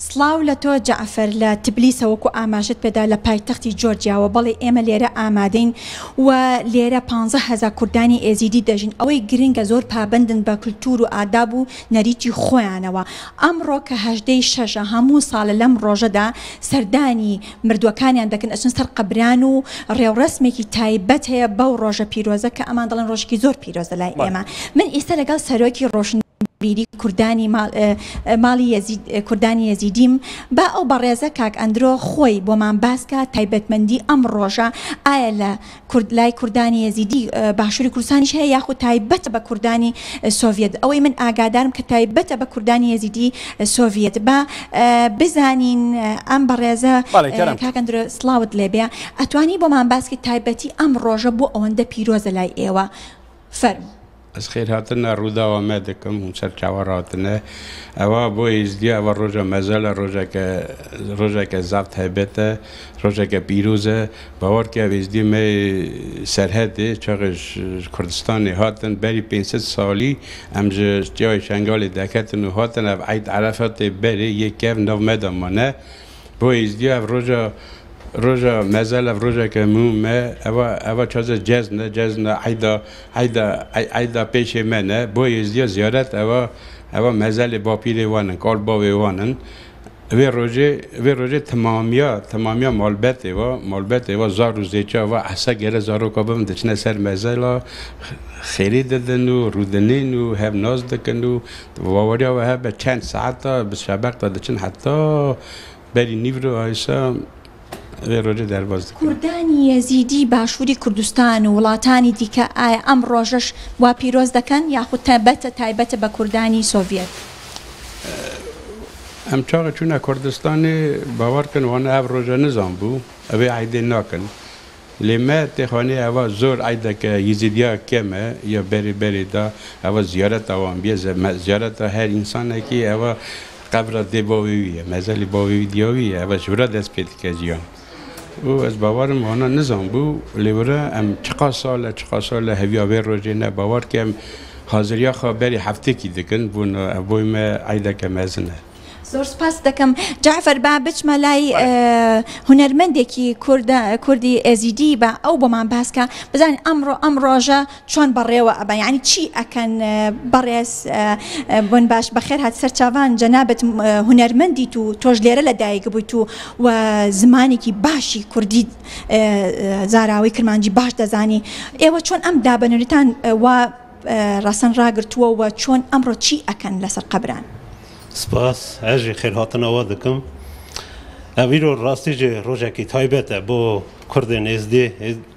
سڵاو لە تۆ جەعفەر لە تبلیسە وەکو ئاماژت پێدا لە پایتەختی جۆرجیاوە بەڵێ ئێمە لێرە ئامادەین و لێرە 15,000 کوردانی ئێزیدی دەژین ئەوەی گرنگە زۆر پابندن بە کولتور و ئاداب و نەریتی خۆیانەوە ئەمڕۆ کە 18 شەژە هەموو ساڵە لەم ڕۆژەدا سەردانی مردووەکانیان دەکەن ئەچن سەر قەبران و ڕێوڕسمێکی تایبەت هەیە بەو ڕۆژە پیرۆزە کە ئەمان دەڵێن ڕۆژێکی زۆر پیرۆزە لای ئێمە من ئێستا لەگەڵ سەرۆکی ڕۆشن بیری کوردانی ماڵی کوردانی یەزیدیم با ئەو بەڕێزە کاک ئەندرۆ خۆی بۆمان باسکە تایبەتمەندی ئەم ڕۆژە ئایا لە لای کوردانی یەزیدی باشووری کوردستانیش هەیە یاخود تایبەتە بە کوردانی سۆڤیەت ئەوەی من ئاگادارم کە تایبەتە بە کوردانی یەزیدی سۆڤیەت با بزانین ئەم بەڕێزە کاک ئەندرۆ سڵاوت لێبێ ئەتوانی بۆمان باسکی تایبەتی ئەم ڕۆژە بۆ ئەوەندە پیرۆزە لای ئێوە فەرموو از خیر هاتنە ڕووداوە دەکەم و سەر چاوەڕاتنە ئەوە بۆ ئێزدی ئەوە ڕۆژە مەزەلە ڕۆژێکە زافت هەبێتە ڕۆژێکە پیرۆزە باوەڕکە ئێزدی مە سەرهەدێ چاغش کوردستانی هاتن بەری 500 ساڵی ئەم جیای شنگالی دەکەتن و هاتن ئەو عید عەرەفەتێ بەری یەکێو ناو مەدەمانە بۆ ئێزدی ئەو روزا مازال في روزا كمومة أوا شازة جزنا عيدا بيش منه بويزدي زيارات أوا مازال بابير وانن كار باوي وانن في روزه تماميا مالبته و زارو زيچا و أحسا غير زارو كابم دچنا سر مازال خيري ددنو رودنينو هم ناز دكنو وواريا و هم چند ساعتا بشبك دچن حتى بري نيفرو هايسا کوردانی یەزیدی باشووری کوردستان و وڵاتانی دیکە ئایا ئەم ڕۆژەش وا پیرۆز دەکەن یاخود تایبەتە بە کوردانی سۆڤیەت ئەم چاغە چوونە کوردستانی باوەڕکن وانە ئەو ڕۆژە نزان بوو ئەوێ عیدێ ناکەن لێمە تێخوانێ ئەوە زۆر عیدەکە یەزیدیا کێمە یا بەریدا ئەوە زیارەتەوان بێ زیارەتە هەر ئینسانێکی ئەوە قەبرە دێ باوێویە مەزەلی باوێوی دیاویە ئەوە ژورە دەست پێ دکە ژیان و از باورم وانا نظام بو لیوره ام چقا سال هویا وی روزی نه باور که ام حاضریا خبری هفته کی دکن بون ابوی ما عیده که مزنه زۆر سپاس دەکەم جعفەر با بچمە لای هونەرمەندێکی کوردی ئێزیدی بە ئەو بۆمان باسکە بزانین ئەم ڕۆژە چۆن بەڕێوە ئەبە یعنی چی ئەکەن بەڕێز بۆن باش بەخێر هات سەر چاوان جەنابەت هونەرمەندیت و تۆش لێرە لەدایک بوویت و زمانێکی باشی کوردی زاراوی کرمانجی باش دەزانی ئێوە چۆن ئەم دابەنوریتان وا ڕەسەن ڕاگرتووە و چۆن ئەمڕۆ چی ئەکەن لەسەر قەبران سپاس هەژی خێر هاتنەوە دەکەم ئەویرۆ ڕاستیژێ ڕۆژێکی تایبەتە بۆ کوردێن ئێزدێ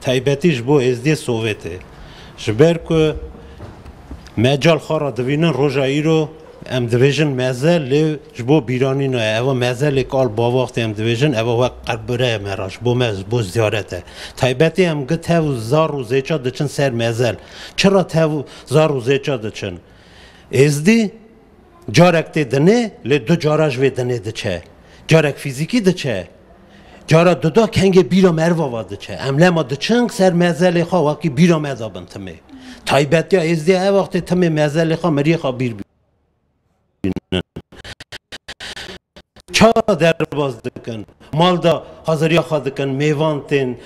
تایبەتیش بۆ ئێزدێ سۆڤێتێ ji ber ku meccal xara dibînin roja îro em dibêjin meze lê ji bo bîranîn e ew mezelek al bavaxtê em dibêjin ew wek qerbire me ra ji bo me bo ziyaret e taybetê em git tev zar û zêça diçin ser mezel çira tev zar û zêça diçin êzdî carek tê dinê lê du cara ji vê dinê diçe carek fîzîkî diçe cara duda kengê bîra mervava diçe em lema diçin ser mezelê xwe wekî bîra me dabin timê taybetiya êzdê ev wextê timê mezelê xwe mirî xwe bîr ça derbas dikin mal da haziriya xwe dikin mêvan tên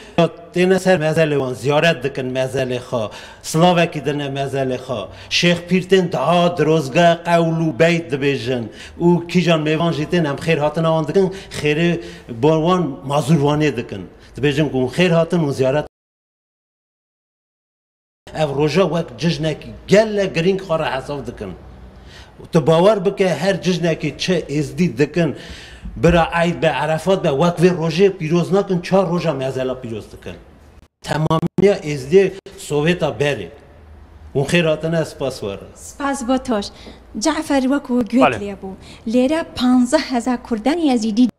têne ser mezelê wan ziyaret dikin mezelê xwe silavekî dine mezelê xwe şêx pîr tên daha dirozgeh qewl û beyt dibêjin û kîjan mêvan jî tên em xêr hatina wan dikin xêrê bo wan mazûr wanê dikin dibêjin ku xêr hatin û ziyaret ev roja wek cijnekî gelek girîng xwe re hesav dikin tu bawer bike her cijnekî çi êzdî dikin bira eid be Erefat be wek vê rojê pîroz nakin çar roja mezela pîroz dikin temamiya êzdê Sovyeta berê û xêr hatine spas were سپاس بۆ تۆش جعفەر وەکو گوێت لێ بوو لێرە 15,000 کوردانی یەزیدی